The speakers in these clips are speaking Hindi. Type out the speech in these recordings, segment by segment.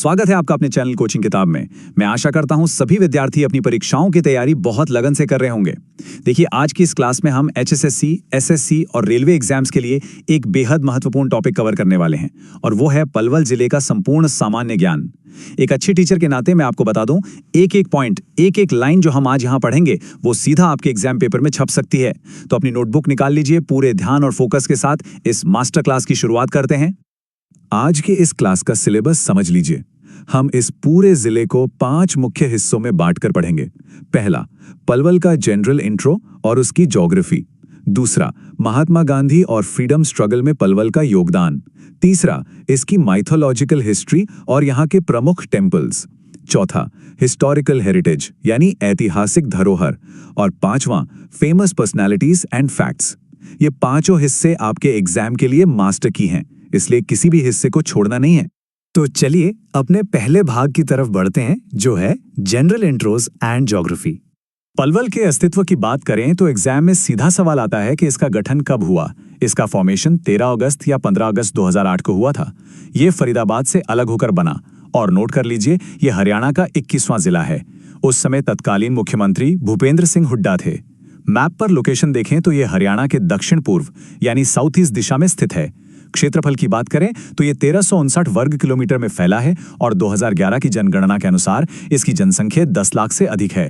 स्वागत है आपका अपने चैनल कोचिंग किताब में। मैं आशा करता हूं सभी विद्यार्थी अपनी परीक्षाओं की तैयारी बहुत लगन से कर रहे होंगे। देखिए, आज की इस क्लास में हम एचएसएससी, एसएससी और रेलवे एग्जाम्स के लिए एक बेहद महत्वपूर्ण टॉपिक कवर करने वाले हैं और वो है पलवल जिले का संपूर्ण सामान्य ज्ञान। एक अच्छी टीचर के नाते मैं आपको बता दूं, एक एक पॉइंट, एक एक लाइन जो हम आज यहाँ पढ़ेंगे वो सीधा आपके एग्जाम पेपर में छप सकती है। तो अपनी नोटबुक निकाल लीजिए, पूरे ध्यान और फोकस के साथ इस मास्टर क्लास की शुरुआत करते हैं। आज के इस क्लास का सिलेबस समझ लीजिए। हम इस पूरे जिले को 5 मुख्य हिस्सों में बांटकर पढ़ेंगे। पहला, पलवल का जनरल इंट्रो और उसकी ज्योग्राफी। दूसरा, महात्मा गांधी और फ्रीडम स्ट्रगल में पलवल का योगदान। तीसरा, इसकी माइथोलॉजिकल हिस्ट्री और यहाँ के प्रमुख टेम्पल्स। चौथा, हिस्टोरिकल हेरिटेज यानी ऐतिहासिक धरोहर। और पांचवां, फेमस पर्सनैलिटीज एंड फैक्ट्स। ये पांचों हिस्से आपके एग्जाम के लिए मास्टर की हैं, इसलिए किसी भी हिस्से को छोड़ना नहीं है। तो चलिए अपने पहले भाग की तरफ बढ़ते हैं, जो है general intros and geography. Palwal के अस्तित्व की बात करें तो एग्जाम में सीधा सवाल आता है कि इसका गठन कब हुआ। इसका फॉर्मेशन 13 अगस्त या 15 अगस्त 2008 को हुआ था। ये फरीदाबाद से अलग होकर बना। और नोट कर लीजिए, ये हरियाणा का 21वां जिला है। उस समय तत्कालीन मुख्यमंत्री भूपेंद्र सिंह हुड्डा थे। मैप पर लोकेशन देखें तो ये हरियाणा के दक्षिण पूर्व यानी साउथ ईस्ट दिशा में स्थित है। क्षेत्रफल की बात करें तो ये 1359 वर्ग किलोमीटर में फैला है और 2011 की जनगणना के अनुसार इसकी जनसंख्या 10 लाख से अधिक है।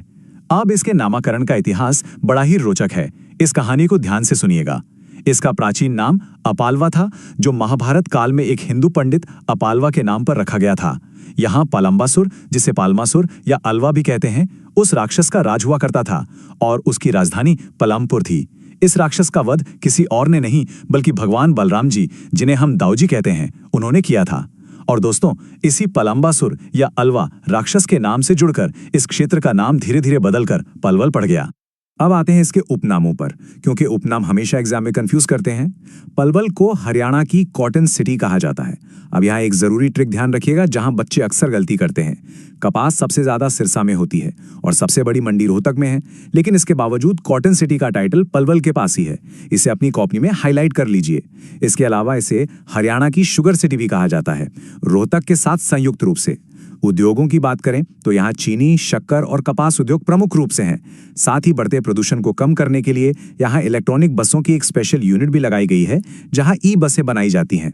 अब इसके नामकरण का इतिहास बड़ा ही रोचक है। इस कहानी को ध्यान से सुनिएगा। इसका प्राचीन नाम अपालवा था, जो महाभारत काल में एक हिंदू पंडित अपालवा के नाम पर रखा गया था। यहाँ पलम्बासुर, जिसे पालमासुर या अलवा भी कहते हैं, उस राक्षस का राज हुआ करता था और उसकी राजधानी पलमपुर थी। इस राक्षस का वध किसी और ने नहीं बल्कि भगवान बलराम जी, जिन्हें हम दाऊजी कहते हैं, उन्होंने किया था। और दोस्तों, इसी पलम्बासुर या अलवा राक्षस के नाम से जुड़कर इस क्षेत्र का नाम धीरे धीरे बदलकर पलवल पड़ गया। अब आते हैं इसके उपनामों पर, क्योंकि उपनाम हमेशा एग्जाम में कंफ्यूज करते हैं। पलवल को हरियाणा की कॉटन सिटी कहा जाता है। अब यहाँ एक जरूरी ट्रिक ध्यान रखिएगा, जहां बच्चे अक्सर गलती करते हैं। कपास सबसे ज्यादा सिरसा में होती है और सबसे बड़ी मंडी रोहतक में है, लेकिन इसके बावजूद कॉटन सिटी का टाइटल पलवल के पास ही है। इसे अपनी कॉपी में हाईलाइट कर लीजिए। इसके अलावा इसे हरियाणा की शुगर सिटी भी कहा जाता है, रोहतक के साथ संयुक्त रूप से। उद्योगों की बात करें तो यहाँ चीनी, शक्कर और कपास उद्योग प्रमुख रूप से हैं। साथ ही बढ़ते प्रदूषण को कम करने के लिए यहाँ इलेक्ट्रॉनिक बसों की एक स्पेशल यूनिट भी लगाई गई है, जहाँ ई बसें बनाई जाती हैं।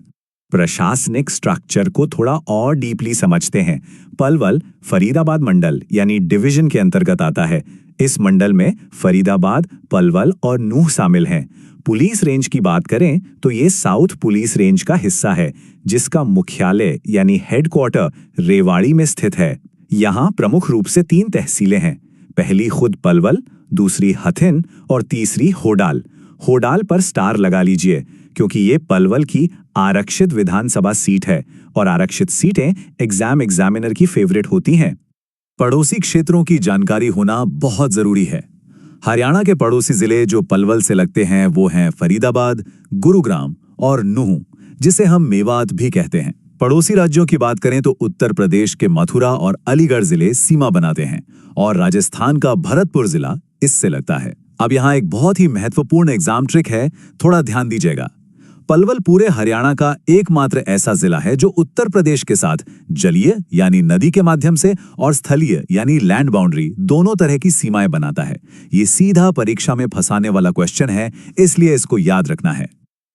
प्रशासनिक स्ट्रक्चर को थोड़ा और डीपली समझते हैं। पलवल फरीदाबाद मंडल यानी डिवीजन के अंतर्गत आता है। इस मंडल में फरीदाबाद, पलवल और नूह शामिल हैं। पुलिस रेंज की बात करें तो ये साउथ पुलिस रेंज का हिस्सा है, जिसका मुख्यालय यानी हेडक्वार्टर रेवाड़ी में स्थित है। यहाँ प्रमुख रूप से 3 तहसीलें हैं। पहली खुद पलवल, दूसरी हथिन और तीसरी होडाल। होडाल पर स्टार लगा लीजिए, क्योंकि ये पलवल की आरक्षित विधानसभा सीट है और आरक्षित सीटें एग्जामिनर की फेवरेट होती हैं। पड़ोसी क्षेत्रों की जानकारी होना बहुत जरूरी है। हरियाणा के पड़ोसी जिले जो पलवल से लगते हैं वो हैं फरीदाबाद, गुरुग्राम और नूह, जिसे हम मेवात भी कहते हैं। पड़ोसी राज्यों की बात करें तो उत्तर प्रदेश के मथुरा और अलीगढ़ जिले सीमा बनाते हैं और राजस्थान का भरतपुर जिला इससे लगता है। अब यहाँ एक बहुत ही महत्वपूर्ण एग्जाम ट्रिक है, थोड़ा ध्यान दीजिएगा। पलवल पूरे हरियाणा का एकमात्र ऐसा जिला है जो उत्तर प्रदेश के साथ जलीय यानी नदी के माध्यम से और स्थलीय यानी लैंड बाउंड्री दोनों तरह की सीमाएं बनाता है। ये सीधा परीक्षा में फंसाने वाला क्वेश्चन है, इसलिए इसको याद रखना है।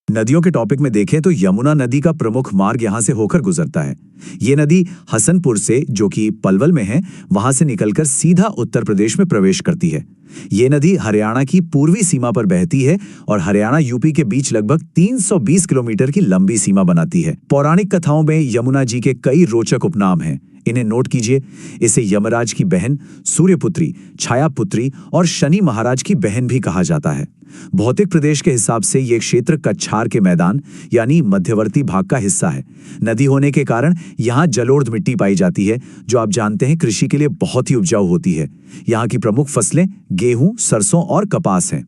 नदियों के टॉपिक में देखें तो यमुना नदी का प्रमुख मार्ग यहां से होकर गुजरता है। ये नदी हसनपुर से, जो कि पलवल में है, वहां से निकलकर सीधा उत्तर प्रदेश में प्रवेश करती है। ये नदी हरियाणा की पूर्वी सीमा पर बहती है और हरियाणा यूपी के बीच लगभग 320 किलोमीटर की लंबी सीमा बनाती है। पौराणिक कथाओं में यमुना जी के कई रोचक उपनाम हैं, इन्हें नोट कीजिए। इसे यमराज की बहन, सूर्यपुत्री, छायापुत्री और शनि महाराज की बहन भी कहा जाता है। भौतिक प्रदेश के हिसाब से ये क्षेत्र कछार के मैदान यानी मध्यवर्ती भाग का हिस्सा है। नदी होने के कारण यहाँ जलोढ़ मिट्टी पाई जाती है, जो आप जानते हैं कृषि के लिए बहुत ही उपजाऊ होती है। यहाँ की प्रमुख फसलें गेहूं, सरसों और कपास हैं।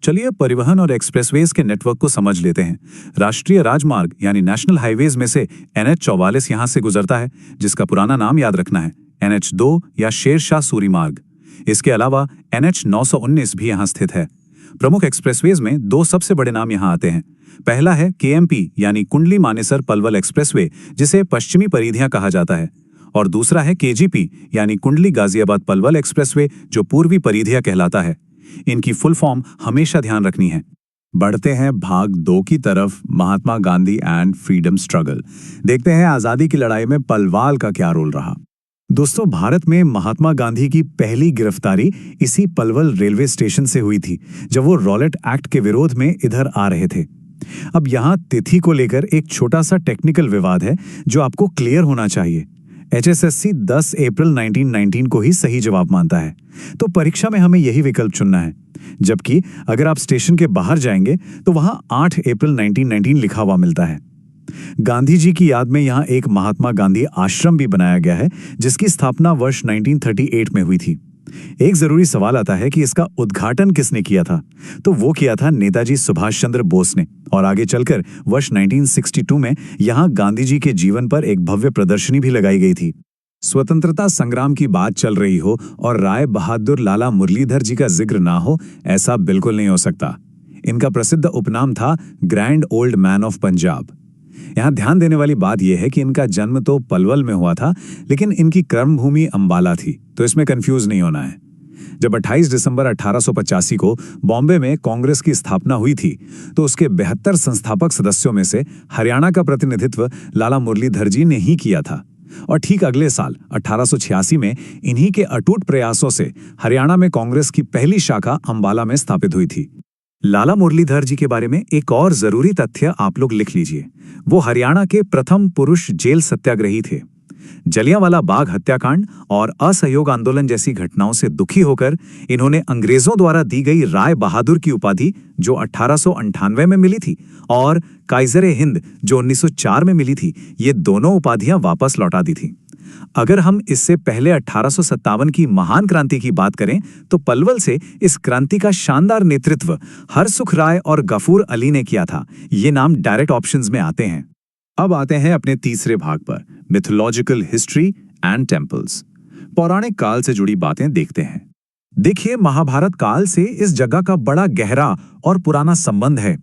चलिए परिवहन और एक्सप्रेसवेज के नेटवर्क को समझ लेते हैं। राष्ट्रीय राजमार्ग यानी नेशनल हाईवेज में से NH-44 यहाँ से गुजरता है, जिसका पुराना नाम याद रखना है, NH-2 या शेरशाह सूरी मार्ग। इसके अलावा NH-919 भी यहाँ स्थित है। प्रमुख एक्सप्रेसवेज में 2 सबसे बड़े नाम यहाँ आते हैं। पहला है KMP यानी कुंडली मानेसर पलवल एक्सप्रेसवे, जिसे पश्चिमी परिधियां कहा जाता है, और दूसरा है केजीपी यानी कुंडली गाजियाबाद पलवल एक्सप्रेसवे, जो पूर्वी परिधिया कहलाता है। इनकी फुल फॉर्म हमेशा ध्यान रखनी है। बढ़ते हैं भाग 2 की तरफ, Mahatma Gandhi and freedom struggle. देखते हैं आजादी की लड़ाई में पलवाल का क्या रोल रहा। दोस्तों, भारत में महात्मा गांधी की पहली गिरफ्तारी इसी पलवल रेलवे स्टेशन से हुई थी, जब वो रॉलेट एक्ट के विरोध में इधर आ रहे थे। अब यहाँ तिथि को लेकर एक छोटा सा टेक्निकल विवाद है जो आपको क्लियर होना चाहिए। HSSC 10 अप्रैल 1919 को ही सही जवाब मानता है, तो परीक्षा में हमें यही विकल्प चुनना है। जबकि अगर आप स्टेशन के बाहर जाएंगे तो वहां 8 अप्रैल 1919 लिखा हुआ मिलता है। गांधी जी की याद में यहाँ एक महात्मा गांधी आश्रम भी बनाया गया है, जिसकी स्थापना वर्ष 1938 में हुई थी। एक जरूरी सवाल आता है कि इसका उद्घाटन किसने किया था, तो वो किया था नेताजी सुभाष चंद्र बोस ने। और आगे चलकर वर्ष 1962 में यहाँ गांधी जी के जीवन पर एक भव्य प्रदर्शनी भी लगाई गई थी। स्वतंत्रता संग्राम की बात चल रही हो और राय बहादुर लाला मुरलीधर जी का जिक्र ना हो, ऐसा बिल्कुल नहीं हो सकता। इनका प्रसिद्ध उपनाम था grand old man of Punjab. यहाँ ध्यान देने वाली बात यह है कि इनका जन्म तो पलवल में हुआ था, लेकिन इनकी कर्मभूमि अंबाला थी, तो इसमें कंफ्यूज नहीं होना है। जब 28 दिसंबर 1885 को बॉम्बे में कांग्रेस की स्थापना हुई थी, तो उसके 72 संस्थापक सदस्यों में से हरियाणा का प्रतिनिधित्व लाला मुरलीधर जी ने ही किया था। और ठीक अगले साल 1886 में इन्हीं के अटूट प्रयासों से हरियाणा में कांग्रेस की पहली शाखा अंबाला में स्थापित हुई थी। लाला मुरलीधर जी के बारे में एक और जरूरी तथ्य आप लोग लिख लीजिए। वो हरियाणा के प्रथम पुरुष जेल सत्याग्रही थे। जलियांवाला बाग हत्याकांड और असहयोग आंदोलन जैसी घटनाओं से दुखी होकर इन्होंने अंग्रेजों द्वारा दी गई राय बहादुर की उपाधि, जो 1898 में मिली थी, और काइजरे हिंद, जो 1904 में मिली थी, ये दोनों उपाधियां वापस लौटा दी थी। अगर हम इससे पहले 1857 की महान क्रांति की बात करें, तो पलवल से इस क्रांति का शानदार नेतृत्व हरसुख राय और गफूर अली ने किया था। ये नाम डायरेक्ट ऑप्शंस में आते हैं। अब आते हैं अपने तीसरे भाग पर, मिथोलॉजिकल हिस्ट्री एंड टेम्पल्स। पौराणिक काल से जुड़ी बातें देखते हैं। देखिए, महाभारत काल से इस जगह का बड़ा गहरा और पुराना संबंध है।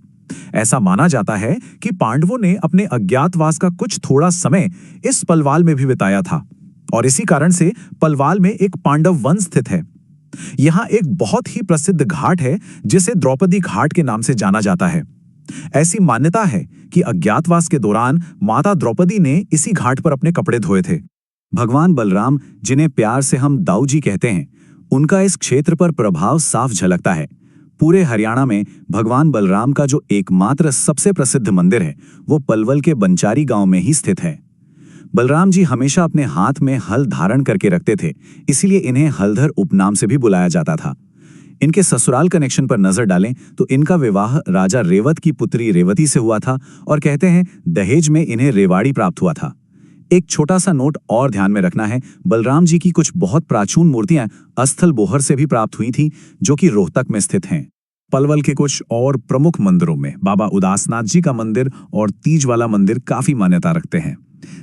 ऐसा माना जाता है कि पांडवों ने अपने अज्ञातवास का कुछ थोड़ा समय इस पलवाल में भी बिताया था, और इसी कारण से पलवाल में एक पांडव वन स्थित है। यहाँ एक बहुत ही प्रसिद्ध घाट है जिसे द्रौपदी घाट के नाम से जाना जाता है। ऐसी मान्यता है कि अज्ञातवास के दौरान माता द्रौपदी ने इसी घाट पर अपने कपड़े धोए थे। भगवान बलराम, जिन्हें प्यार से हम दाऊ जी कहते हैं, उनका इस क्षेत्र पर प्रभाव साफ झलकता है। पूरे हरियाणा में भगवान बलराम का जो एकमात्र सबसे प्रसिद्ध मंदिर है, वो पलवल के बंचारी गांव में ही स्थित है। बलराम जी हमेशा अपने हाथ में हल धारण करके रखते थे, इसीलिए इन्हें हलधर उपनाम से भी बुलाया जाता था। इनके ससुराल कनेक्शन पर नजर डालें तो इनका विवाह राजा रेवत की पुत्री रेवती से हुआ था, और कहते हैं दहेज में इन्हें रेवाड़ी प्राप्त हुआ था। एक छोटा सा नोट और ध्यान में रखना है, बलराम जी की कुछ बहुत प्राचीन मूर्तियां अस्थल बोहर से भी प्राप्त हुई थी, जो कि रोहतक में स्थित हैं। पलवल के कुछ और प्रमुख मंदिरों में बाबा उदासनाथ जी का मंदिर और तीज वाला मंदिर काफी मान्यता रखते हैं।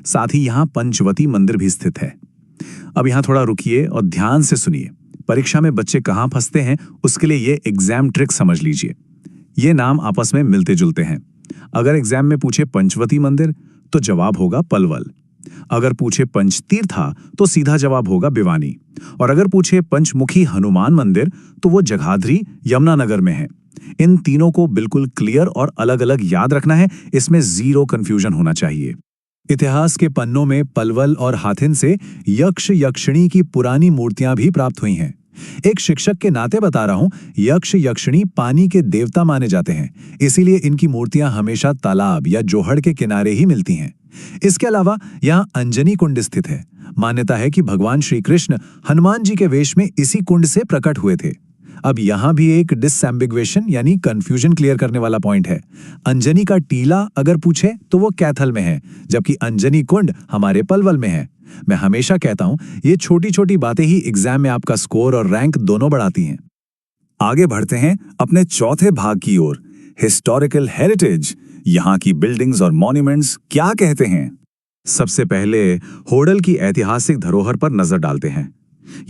साथ ही यहाँ पंचवती मंदिर भी स्थित है। अब यहाँ थोड़ा रुकिए और ध्यान से सुनिए। परीक्षा में बच्चे कहाँ फंसते हैं, उसके लिए ये एग्जाम ट्रिक समझ लीजिए। ये नाम आपस में मिलते जुलते हैं। अगर एग्जाम में पूछे पंचवती मंदिर, तो जवाब होगा पलवल। अगर पूछे पंचतीर्था, तो सीधा जवाब होगा भिवानी। और अगर पूछे पंचमुखी हनुमान मंदिर, तो वो जगाधरी यमुनानगर में है। इन तीनों को बिल्कुल क्लियर और अलग अलग याद रखना है, इसमें जीरो कंफ्यूजन होना चाहिए। इतिहास के पन्नों में पलवल और हाथिन से यक्ष यक्षिणी की पुरानी मूर्तियां भी प्राप्त हुई हैं। एक शिक्षक के नाते बता रहा हूं, यक्ष यक्षिणी पानी के देवता माने जाते हैं, इसीलिए इनकी मूर्तियां हमेशा तालाब या जोहड़ के किनारे ही मिलती हैं। इसके अलावा यहाँ अंजनी कुंड स्थित है। मान्यता है कि भगवान श्री कृष्ण हनुमान जी के वेश में इसी कुंड से प्रकट हुए थे। अब यहाँ भी एक डिसएम्बिग्युएशन यानी कंफ्यूजन क्लियर करने वाला पॉइंट है। अंजनी का टीला अगर पूछे तो वो कैथल में है, जबकि अंजनी कुंड हमारे पलवल में है। मैं हमेशा कहता हूं, ये छोटी छोटी बातें ही एग्जाम में आपका स्कोर और रैंक दोनों बढ़ाती हैं। आगे बढ़ते हैं अपने चौथे भाग की ओर, हिस्टोरिकल हेरिटेज। यहाँ की बिल्डिंग्स और मॉन्यूमेंट्स क्या कहते हैं। सबसे पहले होडल की ऐतिहासिक धरोहर पर नजर डालते हैं।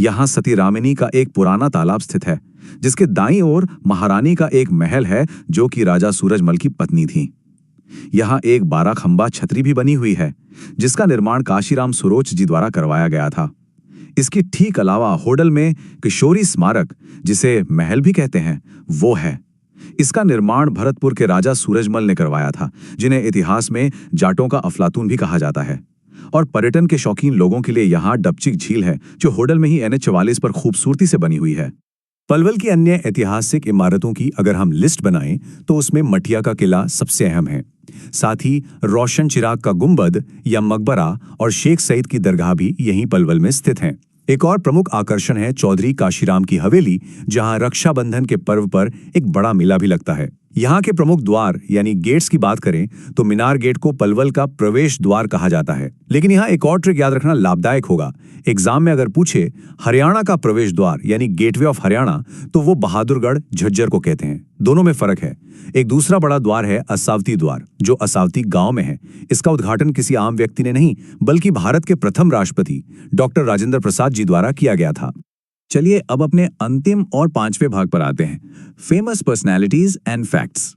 यहाँ सती रामिनी का एक पुराना तालाब स्थित है, जिसके दाईं ओर महारानी का एक महल है, जो कि राजा सूरजमल की पत्नी थी। यहाँ एक 12 खंबा छतरी भी बनी हुई है, जिसका निर्माण काशीराम सुरोच जी द्वारा करवाया गया था। इसकी ठीक अलावा होडल में किशोरी स्मारक, जिसे महल भी कहते हैं, वो है। इसका निर्माण भरतपुर के राजा सूरजमल ने करवाया था, जिन्हें इतिहास में जाटों का अफलातून भी कहा जाता है। और पर्यटन के शौकीन लोगों के लिए यहाँ डबचिक झील है, जो होडल में ही NH44 पर खूबसूरती से बनी हुई है। पलवल की अन्य ऐतिहासिक इमारतों की अगर हम लिस्ट बनाएं तो उसमें मटिया का किला सबसे अहम है। साथ ही रोशन चिराग का गुंबद या मकबरा और शेख सईद की दरगाह भी यहीं पलवल में स्थित हैं। एक और प्रमुख आकर्षण है चौधरी काशीराम की हवेली, जहां रक्षाबंधन के पर्व पर एक बड़ा मेला भी लगता है। यहाँ के प्रमुख द्वार यानी गेट्स की बात करें तो मीनार गेट को पलवल का प्रवेश द्वार कहा जाता है। लेकिन यहाँ एक और ट्रिक याद रखना लाभदायक होगा। एग्जाम में अगर पूछे हरियाणा का प्रवेश द्वार यानी गेटवे ऑफ हरियाणा, तो वो बहादुरगढ़ झज्जर को कहते हैं। दोनों में फर्क है। एक दूसरा बड़ा द्वार है असावती द्वार, जो असावती गांव में है। इसका उद्घाटन किसी आम व्यक्ति ने नहीं, बल्कि भारत के प्रथम राष्ट्रपति डॉक्टर राजेंद्र प्रसाद जी द्वारा किया गया था। चलिए अब अपने अंतिम और 5वें भाग पर आते हैं, famous personalities and facts.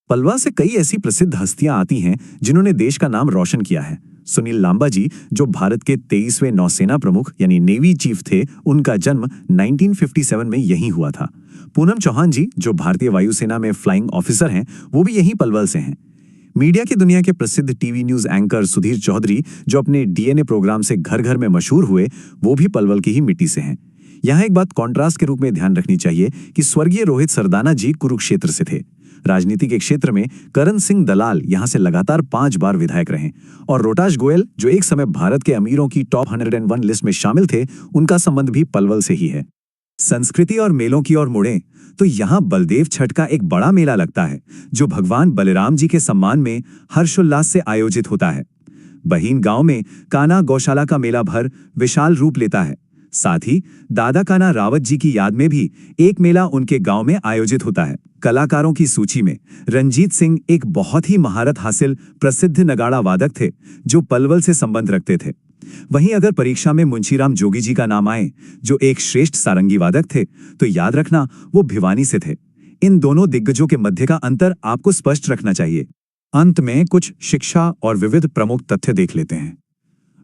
Palwal से कई ऐसी प्रसिद्ध हस्तियां आती हैं जिन्होंने देश का नाम रोशन किया है। सुनील लांबा जी, जो भारत के 23वें नौसेना प्रमुख यानी नेवी चीफ थे, उनका जन्म 1957 में यहीं हुआ था। पूनम चौहान जी, जो भारतीय वायुसेना में फ्लाइंग ऑफिसर हैं, वो भी यहीं पलवल से हैं। मीडिया की दुनिया के प्रसिद्ध TV news anchor Sudhir Chaudhary, जो अपने DNA प्रोग्राम से घर घर में मशहूर हुए, वो भी पलवल की ही मिट्टी से हैं। यहाँ एक बात कॉन्ट्रास्ट के रूप में ध्यान रखनी चाहिए कि स्वर्गीय रोहित सरदाना जी कुरुक्षेत्र से थे। राजनीति के क्षेत्र में करण सिंह दलाल यहाँ से लगातार 5 बार विधायक रहे, और रोहताश गोयल, जो एक समय भारत के अमीरों की टॉप 101 लिस्ट में शामिल थे, उनका संबंध भी पलवल से ही है। संस्कृति और मेलों की ओर मुड़ें तो यहाँ बलदेव छठ का एक बड़ा मेला लगता है, जो भगवान बलराम जी के सम्मान में हर्षोल्लास से आयोजित होता है। बहीन गांव में कान्हा गौशाला का मेला भर विशाल रूप लेता है। साथ ही दादा कान्हा रावत जी की याद में भी एक मेला उनके गांव में आयोजित होता है। कलाकारों की सूची में रंजीत सिंह एक बहुत ही महारत हासिल प्रसिद्ध नगाड़ा वादक थे, जो पलवल से संबंध रखते थे। वहीं अगर परीक्षा में मुंशीराम जोगी जी का नाम आए, जो एक श्रेष्ठ सारंगी वादक थे, तो याद रखना वो भिवानी से थे। इन दोनों दिग्गजों के मध्य का अंतर आपको स्पष्ट रखना चाहिए। अंत में कुछ शिक्षा और विविध प्रमुख तथ्य देख लेते हैं।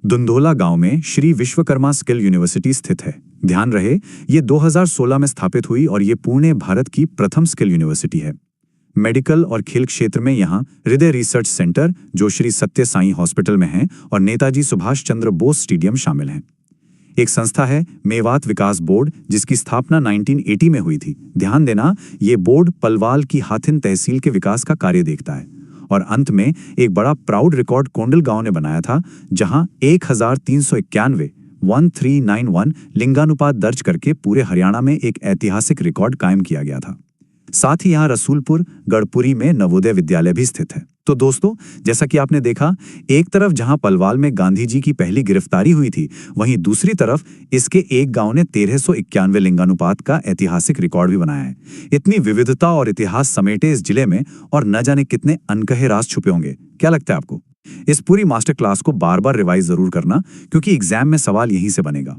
दुंधोला गांव में श्री विश्वकर्मा स्किल यूनिवर्सिटी स्थित है। ध्यान रहे, ये 2016 में स्थापित हुई और ये पुणे भारत की प्रथम स्किल यूनिवर्सिटी है। मेडिकल और खेल क्षेत्र में यहाँ हृदय रिसर्च सेंटर, जो श्री सत्य साई हॉस्पिटल में है, और नेताजी सुभाष चंद्र बोस स्टेडियम शामिल हैं। एक संस्था है मेवात विकास बोर्ड, जिसकी स्थापना 1980 में हुई थी। ध्यान देना, ये बोर्ड पलवाल की हाथिन तहसील के विकास का कार्य देखता है। और अंत में एक बड़ा प्राउड रिकॉर्ड कोंडल गांव ने बनाया था, जहां 1391 लिंगानुपात दर्ज करके पूरे हरियाणा में एक ऐतिहासिक रिकॉर्ड कायम किया गया था। साथ ही यहाँ रसूलपुर गढ़पुरी में नवोदय विद्यालय भी स्थित है। तो दोस्तों, जैसा कि आपने देखा, एक तरफ जहां पलवाल में गांधी जी की पहली गिरफ्तारी हुई थी, वहीं दूसरी तरफ इसके एक गांव ने 1391 लिंगानुपात का ऐतिहासिक रिकॉर्ड भी बनाया है। इतनी विविधता और इतिहास समेटे इस जिले में और न जाने कितने अनकहे राज छुपे होंगे। क्या लगता है आपको? इस पूरी मास्टर क्लास को बार बार रिवाइज जरूर करना, क्योंकि एग्जाम में सवाल यहीं से बनेगा।